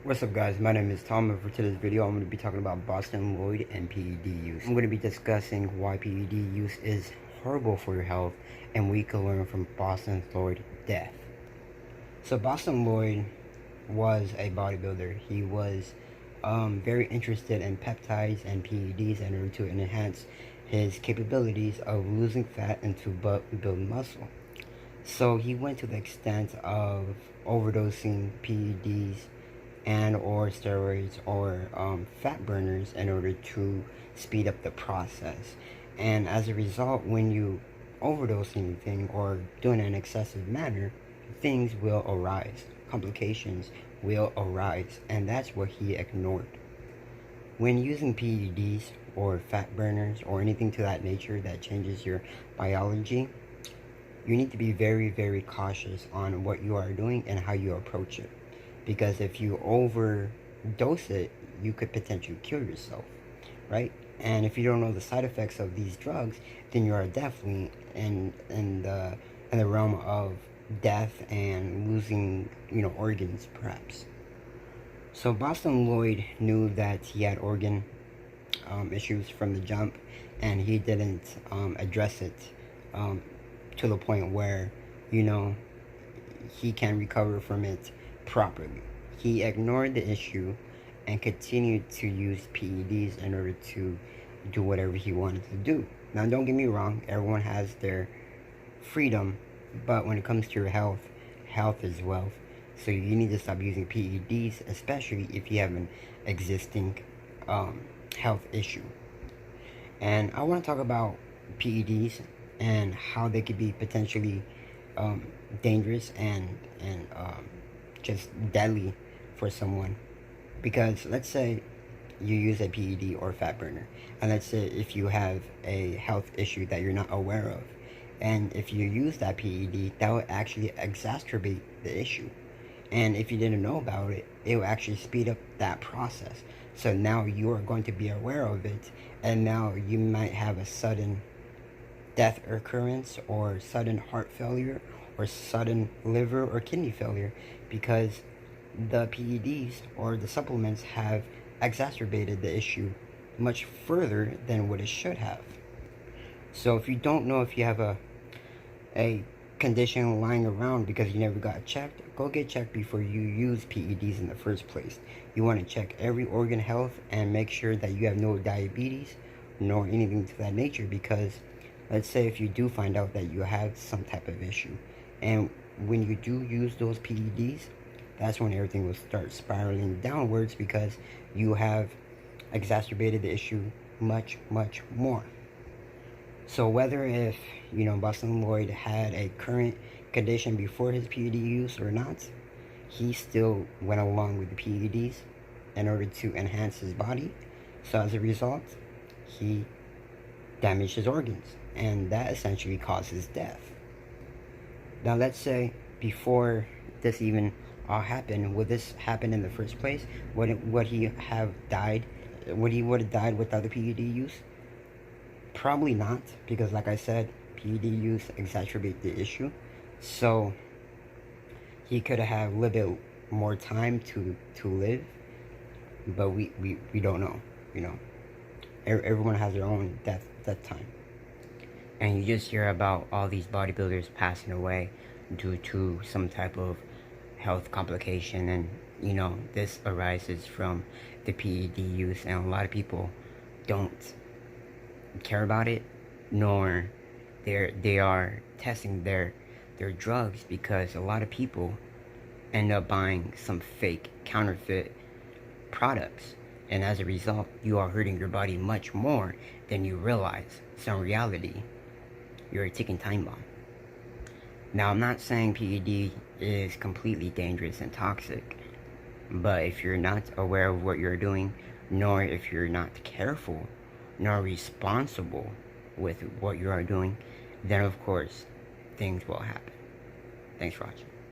What's up guys, my name is Tom, and for today's video I'm going to be talking about Bostin Loyd and PED use. I'm going to be discussing why PED use is horrible for your health and we can learn from Bostin Loyd death. So Bostin Loyd was a bodybuilder. He was very interested in peptides and PEDs in order to enhance his capabilities of losing fat and to build muscle. So he went to the extent of overdosing PEDs and or steroids or fat burners in order to speed up the process. And as a result, when you overdose anything or do it in an excessive manner, things will arise, complications will arise, and that's what he ignored. When using PEDs or fat burners or anything to that nature that changes your biology, you need to be very, very cautious on what you are doing and how you approach it. Because if you overdose it, you could potentially kill yourself, right? And if you don't know the side effects of these drugs, then you are definitely in the realm of death and losing, organs perhaps. So Bostin Loyd knew that he had organ issues from the jump, and he didn't address it to the point where, he can recover from it properly. He ignored the issue and continued to use PEDs in order to do whatever he wanted to do. Now, don't get me wrong, everyone has their freedom, but when it comes to your health, health is wealth. So you need to stop using PEDs, especially if you have an existing health issue. And I want to talk about PEDs and how they could be potentially dangerous and just deadly for someone. Because let's say you use a PED or fat burner, and let's say if you have a health issue that you're not aware of, and if you use that PED, that would actually exacerbate the issue. And if you didn't know about it, it will actually speed up that process. So now you are going to be aware of it, and now you might have a sudden death occurrence or sudden heart failure or sudden liver or kidney failure, because the PEDs or the supplements have exacerbated the issue much further than what it should have. So if you don't know if you have a condition lying around because you never got checked, go get checked before you use PEDs in the first place. You want to check every organ health and make sure that you have no diabetes nor anything to that nature, because let's say if you do find out that you have some type of issue, and when you do use those PEDs, that's when everything will start spiraling downwards, because you have exacerbated the issue much, much more. So whether if, Bostin Loyd had a current condition before his PED use or not, he still went along with the PEDs in order to enhance his body. So as a result, he damaged his organs, and that essentially causes death. Now let's say before this even all happened, would this happen in the first place? Would he have died? Would he have died without the PED use? Probably not, because like I said, PED use exacerbates the issue. So he could have a little bit more time to live, but we don't know. Everyone has their own death time. And you just hear about all these bodybuilders passing away due to some type of health complication, and this arises from the PED use, and a lot of people don't care about it, nor they are testing their drugs, because a lot of people end up buying some fake counterfeit products, and as a result you are hurting your body much more than you realize. So in reality, you're a ticking time bomb. Now, I'm not saying PED is completely dangerous and toxic, but if you're not aware of what you're doing, nor if you're not careful, nor responsible with what you are doing, then of course things will happen. Thanks for watching.